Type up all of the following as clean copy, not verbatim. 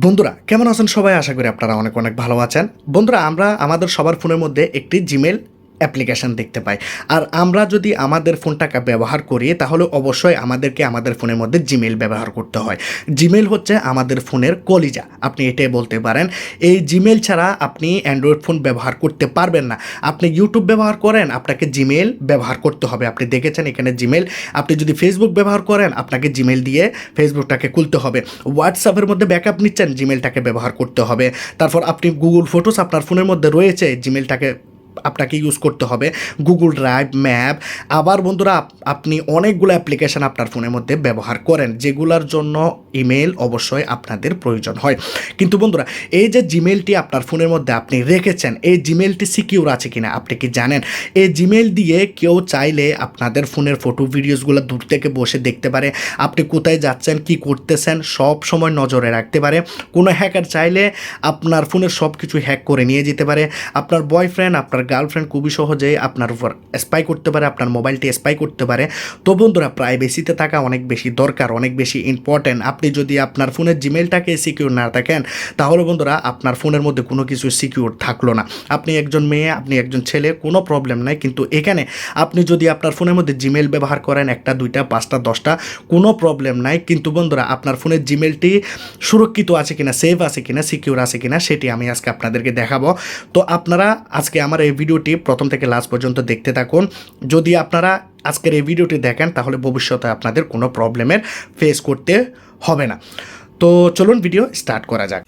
বন্ধুরা কেমন আছেন সবাই? আশা করি আপনারা অনেক অনেক ভালো আছেন। বন্ধুরা আমরা আমাদের সবার ফোনের মধ্যে একটি জিমেল অ্যাপ্লিকেশন দেখতে পাই। আর আমরা যদি আমাদের ফোনটাকে ব্যবহার করি তাহলে অবশ্যই আমাদেরকে আমাদের ফোনের মধ্যে জিমেল ব্যবহার করতে হয়। জিমেল হচ্ছে আমাদের ফোনের কলিজা, আপনি এটাই বলতে পারেন। এই জিমেল ছাড়া আপনি অ্যান্ড্রয়েড ফোন ব্যবহার করতে পারবেন না। আপনি ইউটিউব ব্যবহার করেন, আপনাকে জিমেল ব্যবহার করতে হবে। আপনি দেখেছেন এখানে জিমেল। আপনি যদি ফেসবুক ব্যবহার করেন, আপনাকে জিমেল দিয়ে ফেসবুকটাকে খুলতে হবে। হোয়াটসঅ্যাপের মধ্যে ব্যাকআপ নিচ্ছেন, জিমেলটাকে ব্যবহার করতে হবে। তারপর আপনি গুগল ফটোস আপনার ফোনের মধ্যে রয়েছে, জিমেলটাকে আপনাকে ইউজ করতে হবে। গুগল ড্রাইভ, ম্যাপ, আবার বন্ধুরা আপনি অনেকগুলো অ্যাপ্লিকেশান আপনার ফোনের মধ্যে ব্যবহার করেন যেগুলোর জন্য ইমেল অবশ্যই আপনাদের প্রয়োজন হয়। কিন্তু বন্ধুরা এই যে জিমেলটি আপনার ফোনের মধ্যে আপনি রেখেছেন, এই জিমেলটি সিকিউর আছে কিনা আপনি কি জানেন? এই জিমেল দিয়ে কেউ চাইলে আপনাদের ফোনের ফটো ভিডিওসগুলো দূর থেকে বসে দেখতে পারে। আপনি কোথায় যাচ্ছেন, কি করতেছেন সব সময় নজরে রাখতে পারে। কোনো হ্যাকার চাইলে আপনার ফোনের সব কিছু হ্যাক করে নিয়ে যেতে পারে। আপনার বয়ফ্রেন্ড, আপনার গার্লফ্রেন্ড খুবই সহজেই আপনার উপর স্পাই করতে পারে, আপনার মোবাইলটি স্পাই করতে পারে। তো বন্ধুরা প্রাইভেসিতে থাকা অনেক বেশি দরকার, অনেক বেশি ইম্পর্ট্যান্ট। আপনি যদি আপনার ফোনের জিমেলটাকে সিকিউর না থাকেন তাহলে বন্ধুরা আপনার ফোনের মধ্যে কোনো কিছু সিকিউর থাকলো না। আপনি একজন মেয়ে, আপনি একজন ছেলে, কোনো প্রবলেম নাই। কিন্তু এখানে আপনি যদি আপনার ফোনের মধ্যে জিমেল ব্যবহার করেন, 1টা 2টা 5টা 10টা, কোনো প্রবলেম নাই। কিন্তু বন্ধুরা আপনার ফোনের জিমেলটি সুরক্ষিত আছে কিনা, সেফ আছে কিনা, সিকিউর আছে কিনা সেটি আমি আজকে আপনাদেরকে দেখাবো। তো আপনারা আজকে আমার এই ভিডিওটি প্রথম থেকে লাস্ট পর্যন্ত দেখতে থাকুন। যদি আপনারা আজকের এই ভিডিওটি দেখেন তাহলে ভবিষ্যতে আপনাদের কোনো প্রবলেমের ফেস করতে হবে না। তো চলুন ভিডিও স্টার্ট করা যাক।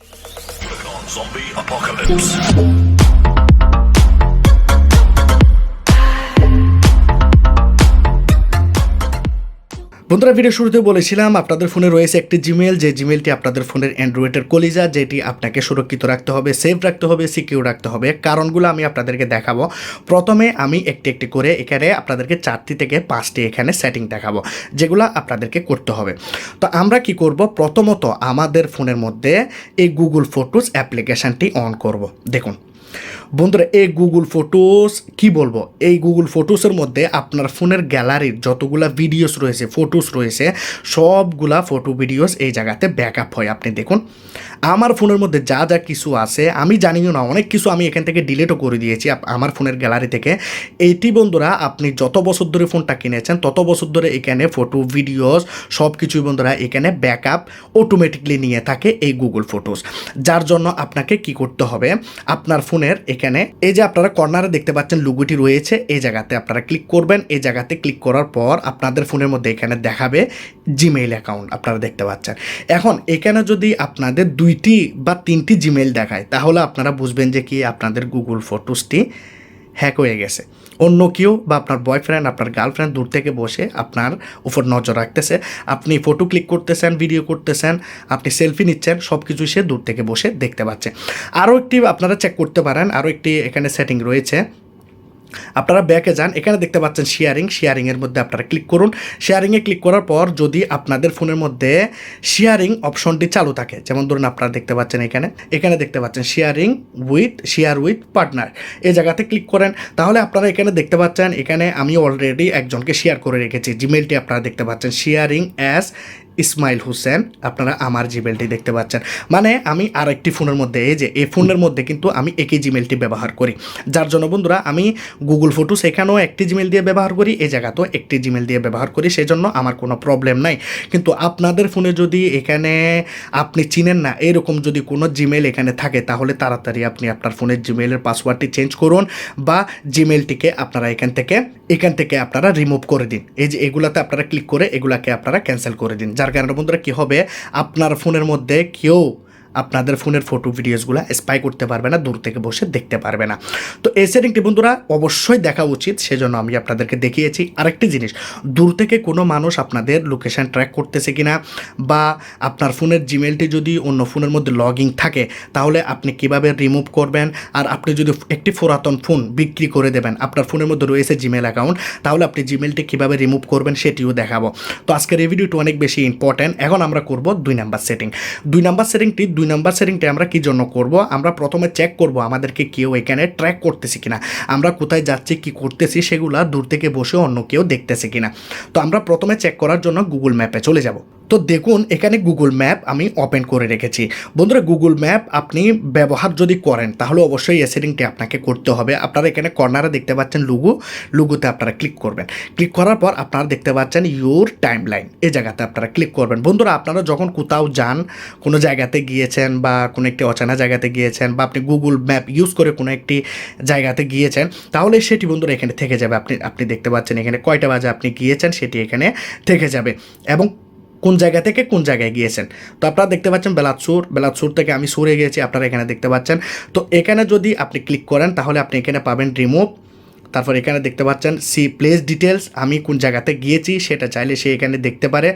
বন্ধুরা ভিডিও শুরুতে বলেছিলাম আপনাদের ফোনে রয়েছে একটি জিমেল, যে জিমেলটি আপনাদের ফোনের অ্যান্ড্রয়েডের কলিজা, যেটি আপনাকে সুরক্ষিত রাখতে হবে, সেফ রাখতে হবে, সিকিউর রাখতে হবে। কারণগুলো আমি আপনাদেরকে দেখাবো। প্রথমে আমি একটি একটি করে এখানে আপনাদেরকে 4টি থেকে 5টি এখানে সেটিং দেখাবো যেগুলো আপনাদেরকে করতে হবে। তো আমরা কি করব, প্রথমত আমাদের ফোনের মধ্যে এই গুগল ফটোস অ্যাপ্লিকেশানটি অন করব। দেখুন বন্ধুরা এই গুগল ফটোস কি বলবো, এই গুগল ফটোসের মধ্যে আপনার ফোনের গ্যালারির যতগুলা ভিডিওস রয়েছে, ফটোস রয়েছে, সবগুলা ফটো ভিডিওস এই জায়গাতে ব্যাকআপ হয়। আপনি দেখুন আমার ফোনের মধ্যে যা যা কিছু আছে, আমি জানিও না, অনেক কিছু আমি এখান থেকে ডিলিটও করে দিয়েছি আমার ফোনের গ্যালারি থেকে। এইটি বন্ধুরা আপনি যত বছর ধরে ফোনটা কিনেছেন তত বছর ধরে এখানে ফটো ভিডিওস সব কিছুই বন্ধুরা এখানে ব্যাকআপ অটোমেটিকলি নিয়ে থাকে এই গুগল ফটোস। যার জন্য আপনাকে কি করতে হবে, আপনার ফোনের এখানে এই যে আপনারা কর্নারে দেখতে পাচ্ছেন লোগোটি রয়েছে, এই জায়গাতে আপনারা ক্লিক করবেন। এই জায়গাতে ক্লিক করার পর আপনাদের ফোনের মধ্যে এখানে দেখাবে জিমেইল অ্যাকাউন্ট, আপনারা দেখতে পাচ্ছেন। এখন এখানে যদি আপনাদের 2টি বা 3টি জিমেইল দেখায় তাহলে আপনারা বুঝবেন যে কি আপনাদের গুগল ফটোসটি হ্যাক হয়ে গেছে। অন্য কেউ বা আপনার বয়ফ্রেন্ড, আপনার গার্লফ্রেন্ড দূর থেকে বসে আপনার উপর নজর রাখতেছে। আপনি ফটো ক্লিক করতেছেন, ভিডিও করতেছেন, আপনি সেলফি নিচ্ছেন, সব কিছুই সে দূর থেকে বসে দেখতে পাচ্ছে। আরও একটি আপনারা চেক করতে পারেন, আরও একটি এখানে সেটিং রয়েছে। আপনারা ব্যাকে যান, এখানে দেখতে পাচ্ছেন শেয়ারিংয়ের মধ্যে আপনারা ক্লিক করুন। শেয়ারিংয়ে ক্লিক করার পর যদি আপনাদের ফোনের মধ্যে শেয়ারিং অপশনটি চালু থাকে, যেমন ধরুন আপনারা দেখতে পাচ্ছেন এখানে দেখতে পাচ্ছেন শেয়ার উইথ পার্টনার, এই জায়গাতে ক্লিক করেন। তাহলে আপনারা এখানে দেখতে পাচ্ছেন এখানে আমি অলরেডি একজনকে শেয়ার করে রেখেছি। জিমেলটি আপনারা দেখতে পাচ্ছেন শেয়ারিং অ্যাজ ইসমাইল হোসেন, আপনারা আমার জিমেলটি দেখতে পাচ্ছেন। মানে আমি আরেকটি ফোনের মধ্যে, এই যে এই ফোনের মধ্যে কিন্তু আমি একই জিমেলটি ব্যবহার করি। যার জন্য বন্ধুরা আমি গুগল ফটোস এখানেও একটি জিমেল দিয়ে ব্যবহার করি, এই জায়গাতেও একটি জিমেল দিয়ে ব্যবহার করি, সেই জন্য আমার কোনো প্রবলেম নাই। কিন্তু আপনাদের ফোনে যদি এখানে আপনি চিনেন না এরকম যদি কোনো জিমেল এখানে থাকে তাহলে তাড়াতাড়ি আপনি আপনার ফোনের জিমেলের পাসওয়ার্ডটি চেঞ্জ করুন বা জিমেলটিকে আপনারা এখান থেকে আপনারা রিমুভ করে দিন। এই যে এগুলাতে আপনারা ক্লিক করে এগুলাকে আপনারা ক্যান্সেল করে দিন। যার কারণে বন্ধুরা কী হবে, আপনার ফোনের মধ্যে কেউ আপনাদের ফোনের ফটো ভিডিওসগুলো স্পাই করতে পারবে না, দূর থেকে বসে দেখতে পারবে না। তো এই সেটিংটি বন্ধুরা অবশ্যই দেখা উচিত, সেজন্য আমি আপনাদেরকে দেখিয়েছি। আরেকটি জিনিস, দূর থেকে কোনো মানুষ আপনাদের লোকেশান ট্র্যাক করতেছে কিনা বা আপনার ফোনের জিমেলটি যদি অন্য ফোনের মধ্যে লগইন থাকে তাহলে আপনি কিভাবে রিমুভ করবেন। আর আপনি যদি একটি পুরাতন ফোন বিক্রি করে দেবেন, আপনার ফোনের মধ্যে রয়েছে জিমেল অ্যাকাউন্ট, তাহলে আপনি জিমেলটি কীভাবে রিমুভ করবেন সেটিও দেখাবো। তো আজকের এই ভিডিওটি অনেক বেশি ইম্পর্ট্যান্ট। এখন আমরা করব 2 নাম্বার সেটিং। 2 নাম্বার সেটিংটা আমরা কি জন্য করব, আমরা প্রথমে চেক করব আমাদেরকে কেউ এখানে ট্র্যাক করতেছে কিনা, আমরা কোথায় যাচ্ছি কি করতেছি সেগুলা দূর থেকে বসে অন্য কেউ দেখতেছে কিনা। তো আমরা প্রথমে চেক করার জন্য গুগল ম্যাপে চলে যাব। তো দেখুন এখানে গুগল ম্যাপ আমি ওপেন করে রেখেছি। বন্ধুরা গুগল ম্যাপ আপনি ব্যবহার যদি করেন তাহলে অবশ্যই এই সেটিংটি আপনাকে করতে হবে। আপনারা এখানে কর্নারে দেখতে পাচ্ছেন লুগোতে আপনারা ক্লিক করবেন। ক্লিক করার পর আপনারা দেখতে পাচ্ছেন ইউর টাইমলাইন, এই জায়গাতে আপনারা ক্লিক করবেন। বন্ধুরা আপনারা যখন কোথাও যান, কোনো জায়গাতে গিয়েছেন বা কোনো একটি অচেনা জায়গাতে গিয়েছেন বা আপনি গুগল ম্যাপ ইউজ করে কোনো একটি জায়গাতে গিয়েছেন, তাহলে সেটি বন্ধুরা এখানে থেকে যাবে। আপনি দেখতে পাচ্ছেন এখানে কয়টা বাজে আপনি গিয়েছেন সেটি এখানে থেকে যাবে এবং কোন জায়গা থেকে কোন জায়গায় গিয়েছেন। তো আপনারা দেখতে পাচ্ছেন বেলাতসুর থেকে আমি সুরে গিয়েছি, আপনারা এখানে দেখতে পাচ্ছেন। তো এখানে যদি আপনি ক্লিক করেন তাহলে আপনি এখানে পাবেন রিমুভ। তারপর এখানে দেখতে পাচ্ছেন সি প্লেস ডিটেলস, আমি কোন জায়গাতে গিয়েছি সেটা চাইলে সে এখানে দেখতে পারে।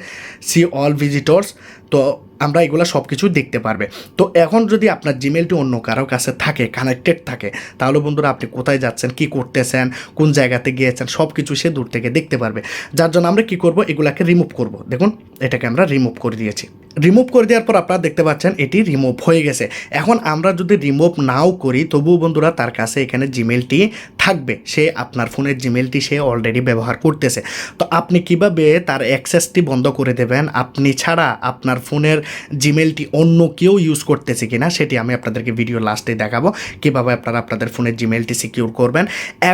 সি অল ভিজিটর্স, তো আমরা এগুলো সব কিছু দেখতে পারবে। তো এখন যদি আপনার জিমেলটি অন্য কারো কাছে থাকে, কানেক্টেড থাকে, তাহলে বন্ধুরা আপনি কোথায় যাচ্ছেন, কি করতেছেন, কোন জায়গাতে গিয়েছেন সব কিছু সে দূর থেকে দেখতে পারবে। যার জন্য আমরা কি করব, এগুলাকে রিমুভ করব। দেখুন এটাকে আমরা রিমুভ করে দিয়েছি। রিমুভ করে দেওয়ার পর আপনারা দেখতে পাচ্ছেন এটি রিমুভ হয়ে গেছে। এখন আমরা যদি রিমুভ নাও করি তবুও বন্ধুরা তার কাছে এখানে জিমেলটি থাকবে, সে আপনার ফোনের জিমেলটি সে অলরেডি ব্যবহার করতেছে। তো আপনি কিভাবে তার অ্যাক্সেসটি বন্ধ করে দেবেন, আপনি ছাড়া আপনার ফোনের জিমেলটি অন্য কেউ ইউজ করতেছে কিনা সেটি আমি আপনাদেরকে ভিডিও লাস্টে দেখাবো, কীভাবে আপনারা আপনাদের ফোনের জিমেলটি সিকিউর করবেন।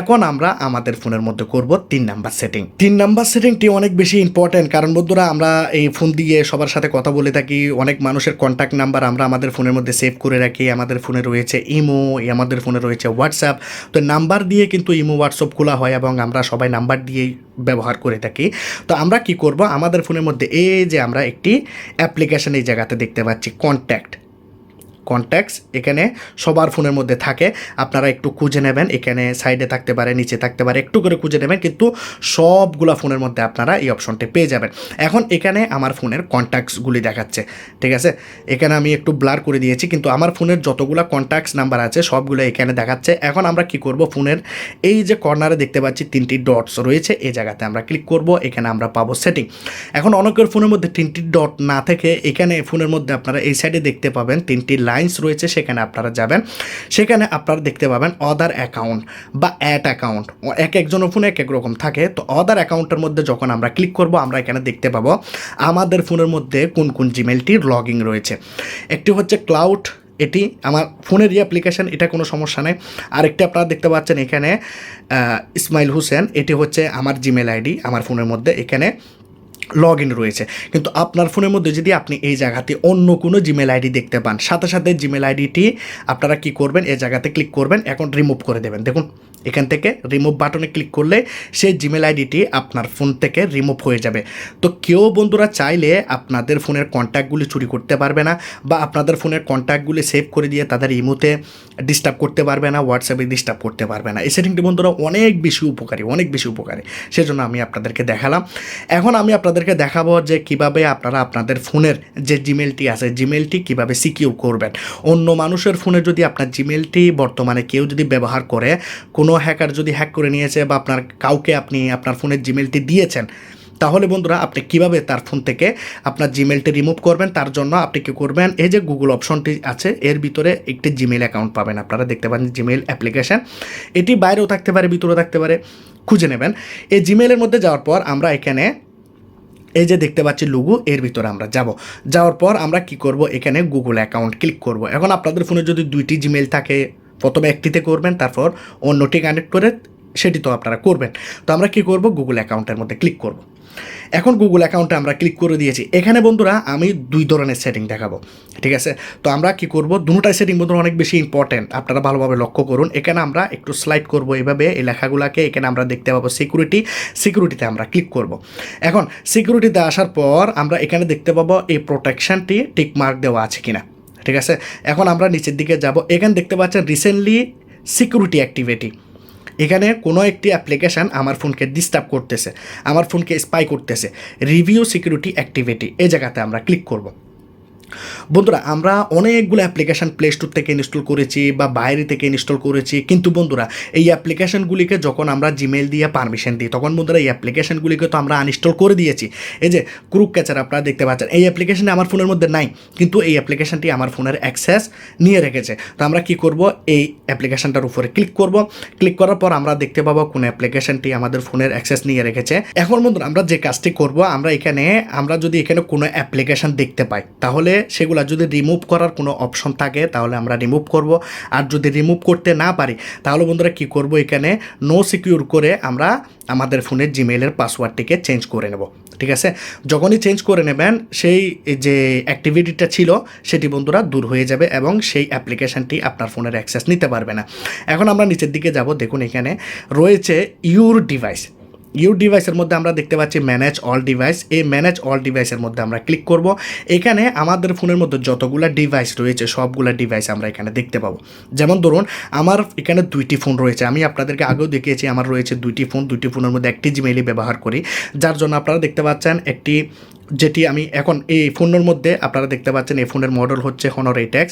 এখন আমরা আমাদের ফোনের মধ্যে করব 3 নাম্বার সেটিং। 3 নাম্বার সেটিংটি অনেক বেশি ইম্পর্ট্যান্ট, কারণ বন্ধুরা আমরা এই ফোন দিয়ে সবার সাথে কথা বলে থাকি, অনেক মানুষের কন্ট্যাক্ট নাম্বার আমরা আমাদের ফোনের মধ্যে সেভ করে রাখি। আমাদের ফোনে রয়েছে ইমো, আমাদের ফোনে রয়েছে হোয়াটসঅ্যাপ। তো নাম্বার দিয়ে কিন্তু ইমো হোয়াটসঅ্যাপ খোলা হয় এবং আমরা সবাই নাম্বার দিয়েই ব্যবহার করে থাকি। তো আমরা কি করব, আমাদের ফোনের মধ্যে এই যে আমরা একটি অ্যাপ্লিকেশন এই জায়গাতে দেখতে পাচ্ছি কন্ট্যাক্টস, এখানে সবার ফোনের মধ্যে থাকে। আপনারা একটু খুঁজে নেবেন, এখানে সাইডে থাকতে পারে, নিচে থাকতে পারে, একটু করে খুঁজে নেবেন, কিন্তু সবগুলা ফোনের মধ্যে আপনারা এই অপশনটি পেয়ে যাবেন। এখন এখানে আমার ফোনের কন্ট্যাক্টসগুলি দেখাচ্ছে, ঠিক আছে। এখানে আমি একটু ব্লার করে দিয়েছি, কিন্তু আমার ফোনের যতগুলো কন্ট্যাক্টস নাম্বার আছে সবগুলো এখানে দেখাচ্ছে। এখন আমরা কি করব, ফোনের এই যে কর্নারে দেখতে পাচ্ছি 3টি ডটস রয়েছে, এই জায়গাতে আমরা ক্লিক করব, এখানে আমরা পাবো সেটিং। এখন অনেকের ফোনের মধ্যে 3টি ডট না থেকে এখানে ফোনের মধ্যে আপনারা এই সাইডে দেখতে পাবেন 3টি লাইন্স রয়েছে, সেখানে আপনারা যাবেন। সেখানে আপনারা দেখতে পাবেন অদার অ্যাকাউন্ট বা অ্যাট অ্যাকাউন্ট, একজনের ফোনে এক রকম থাকে। তো অদার অ্যাকাউন্টের মধ্যে যখন আমরা ক্লিক করব আমরা এখানে দেখতে পাবো আমাদের ফোনের মধ্যে কোন কোন জিমেলটির লগইন রয়েছে। একটি হচ্ছে ক্লাউড, এটি আমার ফোনের অ্যাপ্লিকেশন, এটা কোনো সমস্যা নেই। আরেকটি আপনারা দেখতে পাচ্ছেন এখানে ইসমাইল হোসেন, এটি হচ্ছে আমার জিমেল আইডি, আমার ফোনের মধ্যে এখানে লগ ইন রয়েছে। কিন্তু আপনার ফোনের মধ্যে যদি আপনি এই জায়গাতে অন্য কোনো জিমেল আইডি দেখতে পান, সাথে সাথে জিমেল আইডিটি আপনারা কি করবেন, এই জায়গাতে ক্লিক করবেন, এখন রিমুভ করে দেবেন। দেখুন এখান থেকে রিমুভ বাটনে ক্লিক করলে সেই জিমেল আইডিটি আপনার ফোন থেকে রিমুভ হয়ে যাবে। তো কেউ বন্ধুরা চাইলে আপনাদের ফোনের কন্ট্যাক্টগুলি চুরি করতে পারবে না, বা আপনাদের ফোনের কন্ট্যাক্টগুলি সেভ করে দিয়ে তাদের ইমোতে ডিস্টার্ব করতে পারবে না, হোয়াটসঅ্যাপে ডিস্টার্ব করতে পারবে না। এই সেটিংটি বন্ধুরা অনেক বেশি উপকারী, সেজন্য আমি আপনাদেরকে দেখালাম। এখন আমি আপনাদেরকে দেখাবো যে কিভাবে আপনারা আপনাদের ফোনের যে জিমেলটি আছে, জিমেলটি কিভাবে সিকিউর করবেন। অন্য মানুষের ফোনে যদি আপনার জিমেলটি বর্তমানে কেউ যদি ব্যবহার করে, কোনো হ্যাকার যদি হ্যাক করে নিয়েছে বা আপনার কাউকে আপনি আপনার ফোনের জিমেলটি দিয়েছেন, তাহলে বন্ধুরা আপনি কিভাবে তার ফোন থেকে আপনার জিমেলটি রিমুভ করবেন, তার জন্য আপনি কী করবেন, এই যে গুগল অপশনটি আছে এর ভিতরে একটি জিমেল অ্যাকাউন্ট পাবেন, আপনারা দেখতে পাবেন জিমেল অ্যাপ্লিকেশন। এটি বাইরেও থাকতে পারে, ভিতরেও থাকতে পারে, খুঁজে নেবেন। এই জিমেলের মধ্যে যাওয়ার পর আমরা এখানে এই যে দেখতে পাচ্ছি লোগো, এর ভিতরে আমরা যাওয়ার পর আমরা কি করব, এখানে গুগল অ্যাকাউন্ট ক্লিক করব। এখন আপনাদের ফোনে যদি 2টি জিমেল থাকে, প্রথমে একটিতে করবেন, তারপর অন্যটি কানেক্ট করে সেটি তো আপনারা করবেন। তো আমরা কি করব, গুগল অ্যাকাউন্টের মধ্যে ক্লিক করব। এখন গুগল অ্যাকাউন্টে আমরা ক্লিক করে দিয়েছি। এখানে বন্ধুরা আমি 2 ধরনের সেটিং দেখাবো, ঠিক আছে। তো আমরা কি করব, দুটোটাই সেটিং বন্ধুরা অনেক বেশি ইম্পর্টেন্ট, আপনারা ভালোভাবে লক্ষ্য করুন। এখানে আমরা একটু স্লাইড করব এইভাবে, এই লেখাগুলোকে এখানে আমরা দেখতে পাবো সিকিউরিটিতে আমরা ক্লিক করব। এখন সিকিউরিটিতে আসার পর আমরা এখানে দেখতে পাবো এই প্রোটেকশনটি টিক মার্ক দেওয়া আছে কিনা, ঠিক আছে। এখন আমরা নিচের দিকে যাব, এখানে দেখতে পাচ্ছেন রিসেন্টলি সিকিউরিটি অ্যাক্টিভিটি। এখানে কোনো একটি অ্যাপ্লিকেশান আমার ফোনকে ডিস্টার্ব করতেছে, আমার ফোনকে স্পাই করতেছে, রিভিউ সিকিউরিটি অ্যাক্টিভিটি, এই জায়গাতে আমরা ক্লিক করব। বন্ধুরা আমরা অনেকগুলো অ্যাপ্লিকেশান প্লে স্টোর থেকে ইনস্টল করেছি বা বাইরে থেকে ইনস্টল করেছি, কিন্তু বন্ধুরা এই অ্যাপ্লিকেশানগুলিকে যখন আমরা জিমেল দিয়ে পারমিশন দিই তখন বন্ধুরা এই অ্যাপ্লিকেশানগুলিকে তো আমরা আনইনস্টল করে দিয়েছি। এই যে ক্রুক ক্যাচার আপনারা দেখতে পাচ্ছেন, এই অ্যাপ্লিকেশানটি আমার ফোনের মধ্যে নাই, কিন্তু এই অ্যাপ্লিকেশানটি আমার ফোনের অ্যাক্সেস নিয়ে রেখেছে। তো আমরা কি করব, এই অ্যাপ্লিকেশানটার উপরে ক্লিক করব। ক্লিক করার পর আমরা দেখতে পাবো কোন অ্যাপ্লিকেশানটি আমাদের ফোনের অ্যাক্সেস নিয়ে রেখেছে। এখন বন্ধুরা আমরা যে কাজটি করব, আমরা যদি এখানে কোনো অ্যাপ্লিকেশান দেখতে পাই তাহলে সেগুলো যদি রিমুভ করার কোনো অপশন থাকে তাহলে আমরা রিমুভ করব। আর যদি রিমুভ করতে না পারি তাহলে বন্ধুরা কি করব, এখানে নো সিকিউর করে আমরা আমাদের ফোনের জিমেইলের পাসওয়ার্ডটিকে চেঞ্জ করে নেব। ঠিক আছে, যখনই চেঞ্জ করে নেবেন সেই যে অ্যাক্টিভিটিটা ছিল সেটি বন্ধুরা দূর হয়ে যাবে এবং সেই অ্যাপ্লিকেশানটি আপনার ফোনের অ্যাক্সেস নিতে পারবে না। এখন আমরা নিচের দিকে যাব, দেখুন এখানে রয়েছে ইউর ডিভাইস। ইউর ডিভাইসের মধ্যে আমরা দেখতে পাচ্ছি ম্যানেজ অল ডিভাইস। এই ম্যানেজ অল ডিভাইসের মধ্যে আমরা ক্লিক করব। এখানে আমাদের ফোনের মধ্যে যতগুলো ডিভাইস রয়েছে সবগুলো ডিভাইস আমরা এখানে দেখতে পাবো। যেমন ধরুন আমার এখানে 2টি ফোন রয়েছে, আমি আপনাদেরকে আগেও দেখিয়েছি আমার রয়েছে 2টি ফোন। 2টি ফোনের মধ্যে একটি জিমেইলই ব্যবহার করি, যার জন্য আপনারা দেখতে পাচ্ছেন একটি যেটি আমি এখন এই ফোনের মধ্যে আপনারা দেখতে পাচ্ছেন এই ফোনের মডেল হচ্ছে Honor 8X,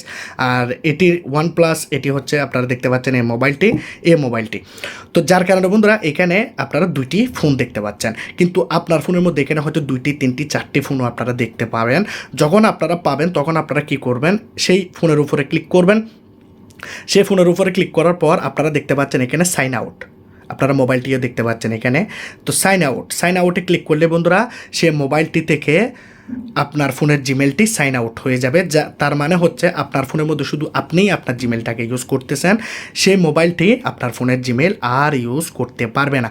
আর এটি OnePlus, এটি হচ্ছে আপনারা দেখতে পাচ্ছেন এই মোবাইলটি। তো যার কারণে বন্ধুরা এখানে আপনারা 2টি ফোন দেখতে পাচ্ছেন, কিন্তু আপনার ফোনের মধ্যে এখানে হয়তো 2টি 3টি 4টি ফোনও আপনারা দেখতে পাবেন। যখন আপনারা পাবেন তখন আপনারা কি করবেন, সেই ফোনের উপরে ক্লিক করবেন। সেই ফোনের উপরে ক্লিক করার পর আপনারা দেখতে পাচ্ছেন এখানে সাইন আউট, আপনারা মোবাইলটিও দেখতে পাচ্ছেন এখানে। তো সাইন আউটে ক্লিক করলে বন্ধুরা সে মোবাইলটি থেকে আপনার ফোনের জিমেলটি সাইন আউট হয়ে যাবে। যা তার মানে হচ্ছে আপনার ফোনের মধ্যে শুধু আপনিই আপনার জিমেলটাকে ইউজ করতেছেন, সেই মোবাইলটি আপনার ফোনের জিমেল আর ইউজ করতে পারবে না।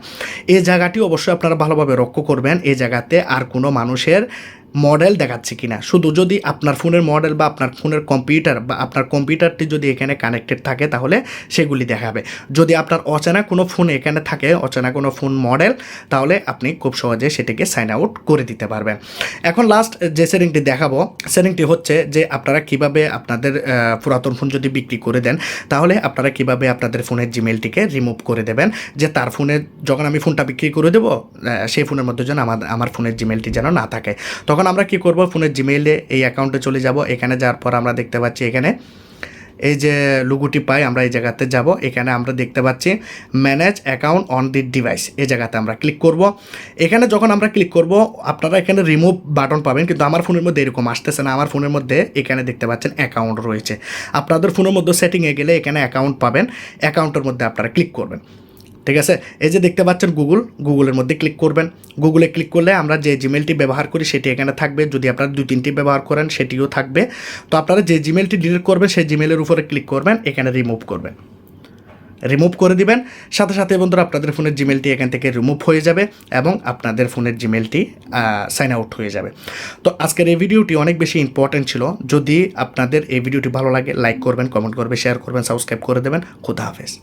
এই জায়গাটি অবশ্যই আপনারা ভালোভাবে লক্ষ্য করবেন, এই জায়গাতে আর কোনো মানুষের মডেল দেখাচ্ছে কিনা। শুধু যদি আপনার ফোনের মডেল বা আপনার ফোনের কম্পিউটার বা আপনার কম্পিউটারটি যদি এখানে কানেক্টেড থাকে তাহলে সেগুলি দেখাবে। যদি আপনার অচেনা কোনো ফোন এখানে থাকে, অচেনা কোনো ফোন মডেল, তাহলে আপনি খুব সহজে সেটিকে সাইন আউট করে দিতে পারবেন। এখন লাস্ট যে সেটিংটি দেখাবো, সেটিংটি হচ্ছে যে আপনারা কিভাবে আপনাদের পুরাতন ফোন যদি বিক্রি করে দেন তাহলে আপনারা কিভাবে আপনাদের ফোনের জিমেলটিকে রিমুভ করে দেবেন, যে তার ফোনে যখন আমি ফোনটা বিক্রি করে দেবো সেই ফোনের মধ্যে যেন আমার ফোনের জিমেলটি যেন না থাকে। তখন আমরা কি করব, ফোনের জিমেইলে এই অ্যাকাউন্টে চলে যাব। এখানে যাওয়ার পর আমরা দেখতে পাচ্ছি এখানে এই যে লোগোটি পাই, আমরা এই জায়গাতে যাব। এখানে আমরা দেখতে পাচ্ছি manage account on the device, এই জায়গাতে আমরা ক্লিক করব। এখানে যখন আমরা ক্লিক করব আপনারা এখানে রিমুভ বাটন পাবেন, কিন্তু আমার ফোনের মধ্যে এরকম আসতেছে না। আমার ফোনের মধ্যে এখানে দেখতে পাচ্ছেন অ্যাকাউন্ট রয়েছে। আপনাদের ফোনের মধ্যে সেটিংয়ে গেলে এখানে অ্যাকাউন্ট পাবেন, অ্যাকাউন্টের মধ্যে আপনারা ক্লিক করবেন। ঠিক আছে, এই যে দেখতে পাচ্ছেন গুগলের মধ্যে ক্লিক করবেন। গুগলে ক্লিক করলে আমরা যে জিমেলটি ব্যবহার করি সেটি এখানে থাকবে। যদি আপনারা 2-3টি ব্যবহার করেন সেটিও থাকবে। তো আপনারা যে জিমেলটি ডিলিট করবেন সেই জিমেলের উপরে ক্লিক করবেন, এখানে রিমুভ করে দিবেন। সাথে সাথে বন্ধুরা আপনাদের ফোনের জিমেলটি এখান থেকে রিমুভ হয়ে যাবে এবং আপনাদের ফোনের জিমেলটি সাইন আউট হয়ে যাবে। তো আজকের এই ভিডিওটি অনেক বেশি ইম্পর্টেন্ট ছিল। যদি আপনাদের এই ভিডিওটি ভালো লাগে লাইক করবেন, কমেন্ট করবেন, শেয়ার করবেন, সাবস্ক্রাইব করে দেবেন। খুদা হাফেজ।